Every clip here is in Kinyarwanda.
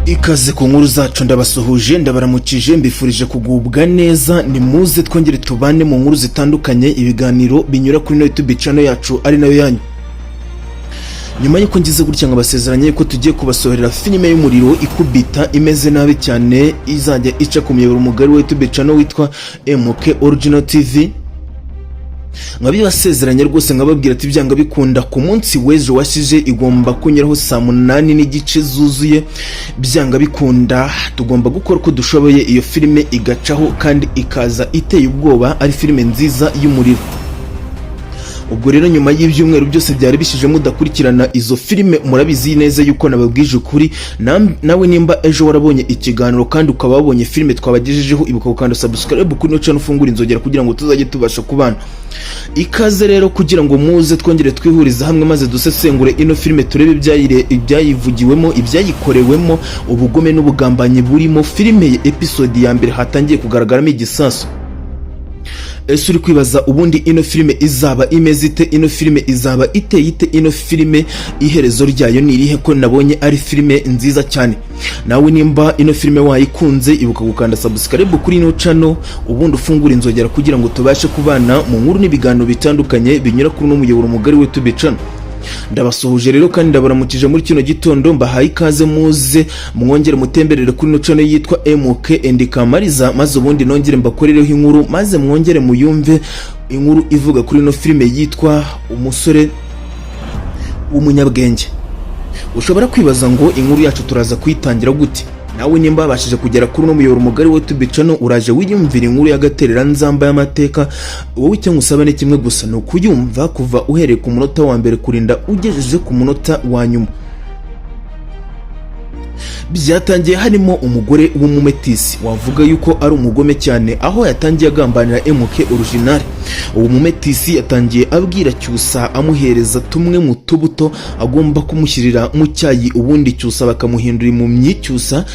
Ikaze ku nkuru zacu ndabasuhuje ndabaramukije mbifurije kugubwa neza ni muze twongere tubane mu nkuru zitandukanye ibiganiro binyura kuri YouTube channel yacu ari nayo yanyu. Nyuma yuko ngize gutya nkabasezeranye ko tugiye kubasohorera filime y'umuriro ikubita imeze nabi cyane izajya ica ku muyoboro mugari wa YouTube channel witwa MK Original TV. Nkabibasezeranye rwose nkababwira ati byanga bikunda ku munsi w'ejo washije igomba kunyuraho saa 8 n'igice zuzuye. Byanga bikunda tugomba gukora ko dushoboye iyo filime igacaho kandi ikaza iteye ubwoba ari filime nziza y'umuriro. Ubwo rero nyuma y'ibyumweru byose byari bishije mudakurikirana izo filime murabizi neza yuko nababwije ukuri nawe nimba ejo warabonye ikiganiro kandi ukaba wabonye filime twabagejejeho ibuka gukanda subscribe kuri no channel ufungura inzogera kugira ngo tuzajye tubasha kubana. Ikaze rero kugira ngo muze twongere twihuriza hamwe maze dusesengure ino filime turebe ibyayivugiwemo ibyayikorewemo ubugome n'ubugambanyi burimo filime episode ya mbere hatangiye kugaragaramo igisasu. Ese uri kwibaza ubundi ino filime izaba imeze ite, ino filime izaba iteye ite, ino filime iherezo ryayo ni irihe ko nabonye ari filime nziza cyane. Nawe nimba ino filime wayikunze ibuka gukanda subscribe kuri ino channel ubundi ufungura inzogera kugira ngo tubashe kubana mu nkuru n'ibiganiro bitandukanye binyura kuri no muyoboro mugari wa YouTube channel. Ndabasuhuje rero kandi ndabaramukije muri kino gitondo mbahaye ikaze muze mwongere mutemberere kuri no channel yitwa MK Kamariza maze ubundi nongere mbakorereho inkuru maze mwongere muyumve inkuru ivuga kuri no filime yitwa umusore w'umunyabwenge. Ushobora kwibaza ngo inkuru yacu turaza kuyitangira gute? Nawe nimba babashije kugera kuri no muyoboro mugari wa YouTube channel uraje wiyumvira inkuru y'agaterera nzamba y'amateka. Wowe icyo ngusaba ni kimwe gusa no kuyumva kuva uhereye ku munota wa mbere kurinda ugejeje ku munota wa nyuma. Byatangiye harimo umugore w'umumetisi wavuga yuko ari umugome cyane aho yatangiye agambanira MK Original. Uwo mumetisi yatangiye abwira Cyusa amuhereza tumwe mu tubuto agomba kumushyirira mu cyayi ubundi Cyusa bakamuhindura mu Cyusa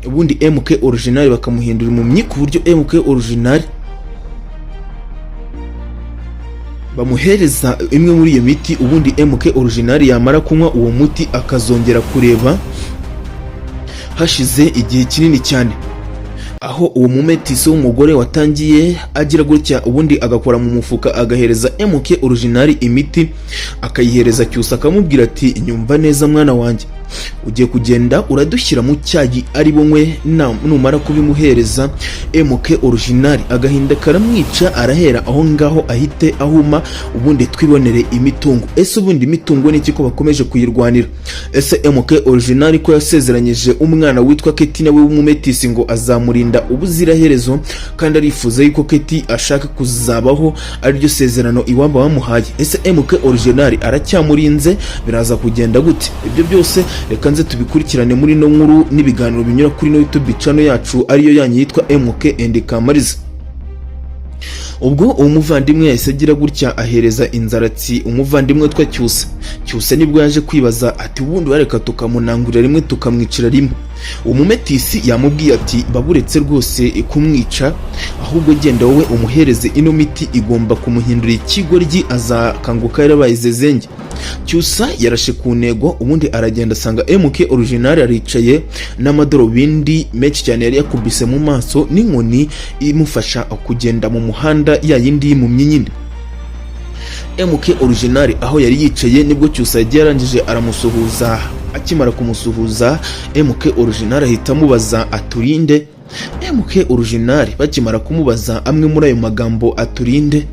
ubundi MK Original bakamuhindura mu ku buryo MK Original bamuhereza imwe muri iyo miti ubundi MK Original yamara kunywa uwo muti akazongera kureba hashize igihe kinini cyane. Aho uwo mumetisi w'umugore watangiye agira gutya ubundi agakora mu mufuka agahereza MK Original imiti akayihereza Cyusa akamubwira ati nyumva neza mwana wanjye ugiye kugenda uradushyira mu cyayi ari bumwe numara kubimuhereza MK Original agahinda karamwica arahera aho ngaho ahite ahuma ubundi twibonere imitungo. Ese ubundi imitungo ni iki ko bakomeje kuyirwanira? Ese MK Original ko yasezeranyije umwana witwa Keti nawe w'umumetisi ngo azamurinda ubuziraherezo kandi arifuza yuko Keti ashaka kuzabaho ariryo sezerano iwabo bamuhaye. Ese MK Original aracyamurinze biraza kugenda gute? Ibyo byose reka nze tubikurikirane muri no nkuru n'ibiganiro binyura kuri no YouTube channel yacu ariyo yanyu yitwa MK Kamariza. Ubwo umuvandimwe yahise agira gutya ahereza inzaratsi umuvandimwe witwa Cyusa. Cyusa nibwo yaje kwibaza ati ubundi wareka tukamunangurira rimwe tukamwicira rimwe. Umumetisi yamubwiye ati baburetse rwose kumwica ahubwo genda wowe umuhereze ino miti igomba kumuhindura ikigoryi azakanguka yarabaye zezenge. Cyusa yarashe ku ntego ubundi aragenda asanga MK Original aricaye n'amadorobindi menshi cyane yari yakubise mu maso n'inkoni imufasha kugenda mu muhanda yayindi mu myinyi. MK Original aho yari yicaye nibwo Cyusa yagiye arangije aramusuhuza. Akimara kumusuhuza MK Original ahita amubaza aturinde. MK Original bakimara kumubaza amwe muri ayo magambo aturinde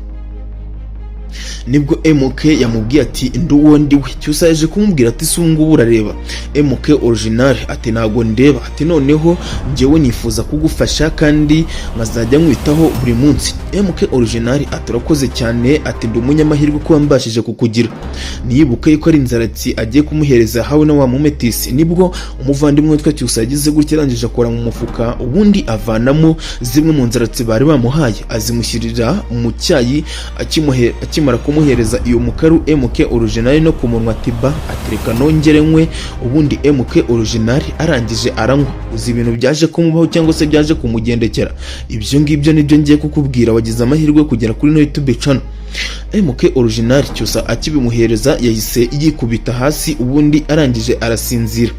nibwo MK yamubwiye ati nduwo ndiwe. Cyusa yaje kumubwira ati sungu urareba. MK Original ati nago ndeba. Ati noneho njyewe nifuza kugufasha kandi nkazajya nkwitaho buri munsi. MK Original ati urakoze cyane ati ndi umunyamahirwe ko mbashije kukugira. Niyibuke yuko ari inzaratsi agiye kumuhereza hawe na wa mumetisi nibwo umuvandimwe witwa Cyusa yagize gutya arangije akora mu mufuka ubundi avanamo zimwe mu nzaratsi bari bamuhaye azimushyirira mu cyayi akimara kumuhereza iyo mukaru MK Original no kumunwa tiba atereka nongere nkwe ubundi MK Original arangije aranywa. Uzi ibintu byaje kumubaho cyangwa se byaje kumugendekera? Ibyo ngibyo nibyo ngiye kukubwira wagize amahirwe kugera kuri no YouTube channel. MK Original Cyusa akibimuhereza yahise yikubita hasi ubundi arangije arasinzira.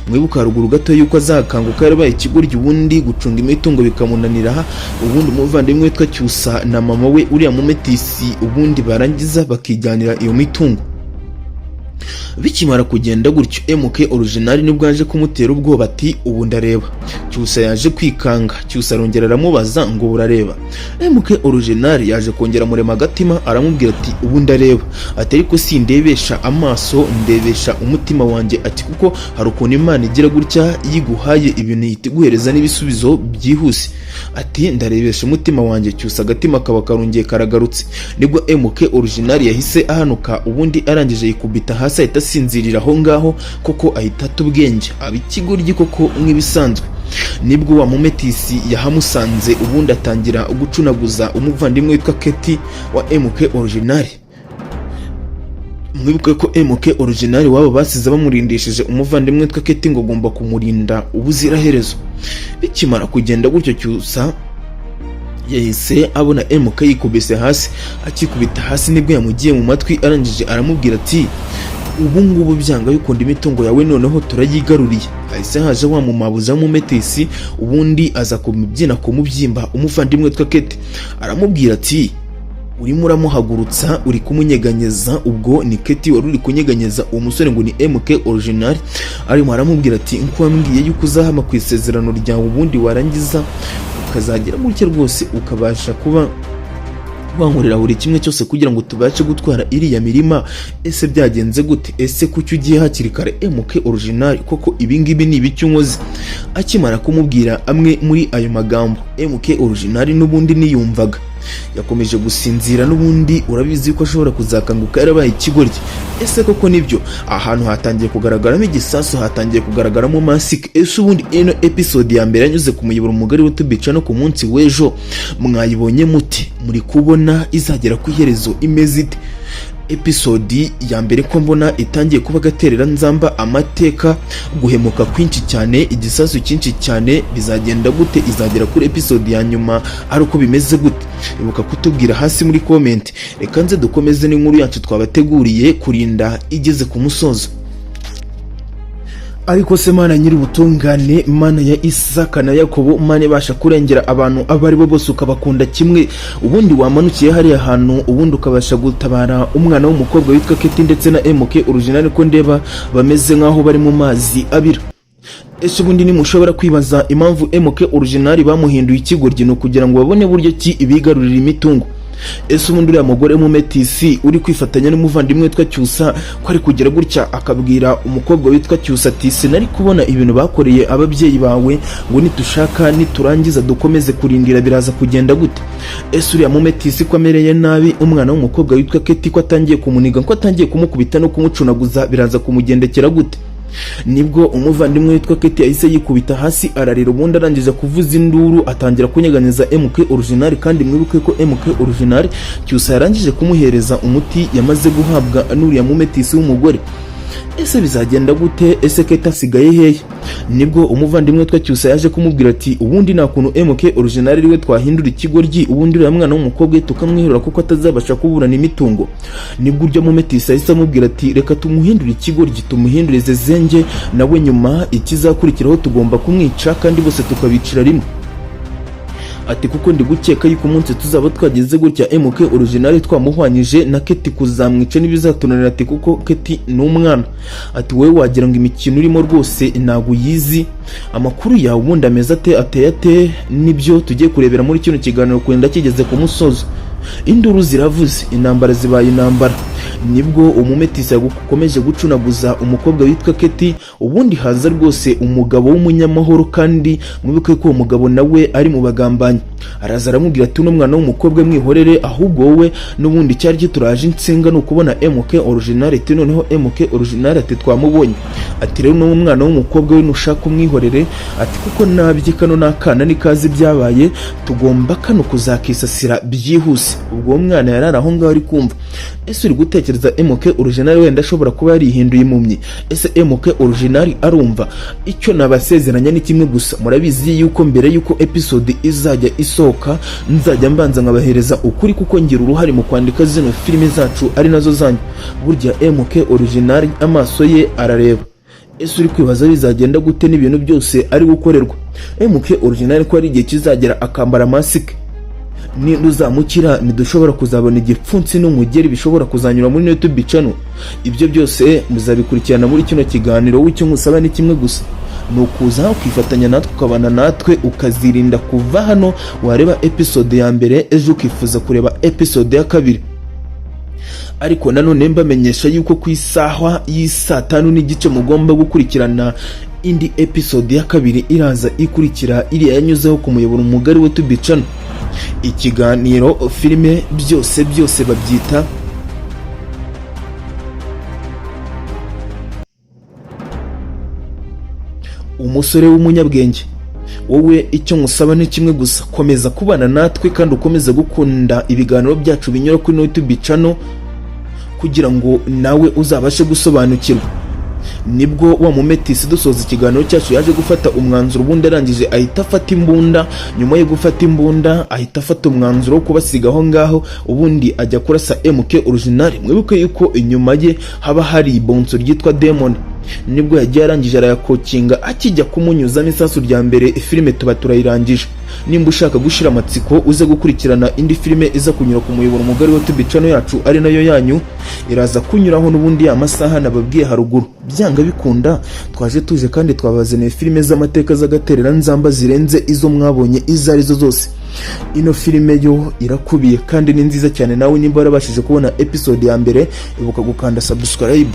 Mwibuka haruguru gato yuko azakanguka yarabaye ikigoryi ubundi gucunga imitungo bikamunanira, ubundi umuvandimwe witwa Cyusa na mama we uriya mumetisi ubundi barangiza bakijyanira iyo mitungo. Bikimara kugenda gutyo MK Original nibwo yaje kumutera ubwoba ati ubu ndareba. Cyusa yaje kwikanga, Cyusa arongera aramubaza ngo urareba. MK Original yaje kongera murema agatima aramubwira ati ubu ndareba, ati ariko sindebesha amaso ndebesha umutima wanjye, ati kuko hari ukuntu Imana igira gutya yiguhaye ibintu yitiguhereza n'ibisubizo byihuse, ati ndarebesha umutima wanjye. Cyusa agatima kaba karongeye karagarutse. Nibwo MK Original yahise ahanuka ubundi arangije yikubita hasi ahita asinzirira aho ngaho koko ahita atubwenge abikigoryi koko nk'ibisanzwe. Nibwo wa mumetisi yahamusanze ubundi atangira gucunaguza umuvandimwe witwa Keti wa MK Original. Mwibuke ko MK Original wabo basize bamurindishije umuvandimwe witwa Keti ngo agomba kumurinda ubuziraherezo. Bikimara kugenda gutyo Cyusa yahise abona MK yikubise hasi, akikubita hasi nibwo yamugiye mu matwi arangije aramubwira ati ubu ngubu byanga yukunda imitungo yawe noneho turayigaruriye. Ahise haje wa mumabuza w'umumetisi ubundi aza kumubyina kumubyimba umuvandimwe witwa Keti, aramubwira ati urimo uramuhagurutsa uri kumunyeganyeza. Ubwo ni Keti wari uri kunyeganyeza uwo musore ngo ni MK Original, arimo aramubwira ati nko wambwiye yuko uzahama ku isezerano ryawe ubundi warangiza ukazagira gutya rwose ukabasha kuba wankorera buri kimwe cyose kugira ngo tubashe gutwara iriya mirima, ese byagenze gute? Ese kuki ugiye hakiri kare MK Original? Koko ibingibi ni ibiki unkoze? Akimara kumubwira amwe muri ayo magambo MK Original n'ubundi niyumvaga yakomeje gusinzira n'ubundi urabizi ko ashobora kuzakanguka yarabaye ikigoryi. Ese koko nibyo ahantu hatangiye kugaragaramo igisasu, hatangiye kugaragaramo masike. Ese ubundi ino episode ya mbere yanyuze ku muyoboro mugari w'utubica no ku munsi w'ejo mwayibonye muti? Muri kubona izagera ku iherezo imeze ite? Episode ya mbere ko mbona itangiye kuba gaterera nzamba amateka, guhemuka kwinshi cyane, igisasu cyinshi cyane, bizagenda gute? Izagera kuri episode ya nyuma ari uko bimeze gute? Ibuka kutubwira hasi muri comment. Reka nze dukomeze n'inkuru yacu twabateguriye kurinda igeze ku musozo. Ariko se Mana nyiri ubutungane, Mana ya Isaka na Yakobo, Mana ibasha kurengera abantu abari bo bose ukabakunda kimwe, ubundi wamanukiye hari ahantu ubundi ukabasha gutabara umwana w'umukobwa witwa Keti ndetse na MK Original ko ndeba bameze nkaho bari mu mazi abira. Ese ubundi nimushobora kwibaza impamvu MK Original bamuhinduye ikigoryi no kugira ngo babone buryo ki ibigarurira imitungo. Ese ubundi uriya mugore mumetisi uri kwifatanya n'umuvandimwe witwa Cyusa ko ari kugera gutya akabwira umukobwa witwa Cyusa ati sinari kubona ibintu bakoreye ababyeyi bawe ngo nitushaka niturangiza dukomeze kurindira biraza kugenda gute? Ese uriya mumetisi ko amereye nabi umwana w'umukobwa witwa Keti ko atangiye kumuniga, ko atangiye kumukubita no kumucunaguza biraza kumugendekera gute? Nibwo umuvandimwe witwa Keti yahise yikubita hasi ararira ubundi arangije kuvuza induru atangira kunyeganyeza MK Original. Kandi mwibuke ko MK Original Cyusa yarangije kumuhereza umuti yamaze guhabwa n'uriya mumetisi w'umugore. Ese bizagenda gute? Ese Keti asigaye hehe? Nibwo umuvandimwe witwa Cyusa yaje kumubwira ati ubundi nta kuntu MK Original ariwe twahindura ikigoryi, ubundi uriya mwana w'umukobwa tukamwihura kuko atazabasha kuburana imitungo. Nibwo urya mumetisi yahise amubwira ati reka tumuhindure ikigoryi, tumuhindurize zenge, nawe nyuma ikizakurikiraho tugomba kumwica kandi bose tukabicira rimwe. Ati kuko ndi gukeka yuko umunsi tuzaba twageze gutya MK Original twamuhwanyije na Keti kuzamwica n'ibizatunanira. Ati kuko Keti ni umwana. Ati wowe wagira ngo imikino urimo rwose ntago yizi. Amakuru yawe ubundi ameze ateye nibyo tugiye kurebera muri kino kiganiro kwenda kigeze ku musozo. Induru ziravuze, intambara zibaye intambara. Nibwo umumetisi yakomeje gucunaguza umukobwa witwa Keti, ubundi haza rwose umugabo w'umunyamahoro kandi mwibuke ko umugabo nawe ari mu bagambanyi. Araza aramubwira ati uno mwana w'umukobwa mwihorere, ahubwo wowe n'ubundi cyari turaje insinga no kubona MK Original. Ati noneho MK Original ati twamubonye. ati rero n'uwo mwana w'umukobwa we nushaka umwihorere, ati kuko nabye kano n'akana nikazi ibyabaye tugomba kano kuzakisasira byihuse. ubwo uwo mwana yarari aho ngaho ari kumva. ese uri gutekereza MK Original wenda ashobora kuba yarihinduye impumyi? ese MK Original arumva? icyo nabasezeranya ni kimwe gusa, murabizi yuko mbere yuko episode izajya isohoka nzajya mbanza nkabahereza ukuri, kuko ngira uruhare mu kwandika zino filime zacu ari nazo zanyu. burya MK Original amaso ye arareba. ese uri kwibaza bizagenda gute n'ibintu byose ari gukorerwa? MK Original ko ari igihe kizagera akambara masike, niduzamukira ntidushobora kuzabona igipfunsi n'umugeri bishobora kuzanyura muri YouTube channel. ibyo byose muzabikurikirana muri kino kiganiro. w'icyo nkusaba ni kimwe gusa, ni ukuza ukifatanya natwe ukabana natwe ukazirinda kuva hano wareba episode ya mbere ejo ukifuza kureba episode ya kabiri. ariko nanone mbamenyesha yuko ku isaha y'isa 5:30 mugomba gukurikirana indi episode ya kabiri iraza ikurikira iriya yanyuzeho ku muyoboro mugari wa YouTube channel. ikiganiro filime byose babyita umusore w'umunyabwenge. wowe icyo nkusaba ni kimwe gusa, komeza kubana natwe kandi ukomeze gukunda ibiganiro byacu binyura kuri YouTube channel kugira ngo nawe uzabashe gusobanukirwa. nibwo wa mumetisi dusoza ikiganiro cyacu yaje gufata umwanzuro, ubundi arangije ahita afata imbunda. nyuma yo gufata imbunda ahita afata umwanzuro wo kubasiga aho ngaho, ubundi ajya kurasa MK Original. mwibuke yuko inyuma ye haba hari bonso ryitwa Demon. nibwo yagiye arangije arayakokinga, akijya kumunyuzamo isasu rya mbere. filime tuba turayirangije. nimba ushaka gushira amatsiko uze gukurikirana indi filime iza kunyura ku muyoboro mugari wa YouTube channel yacu ari nayo yanyu, iraza kunyuraho n'ubundi ya masaha nababwiye haruguru. byanga bikunda twaje tuje kandi twabazaniye filime z'amateka z'agaterera nzamba zirenze izo mwabonye izo arizo zose. ino filime yo irakubiye kandi ni nziza cyane. nawe nimba warabashije kubona episode ya mbere ibuka gukanda subscribe.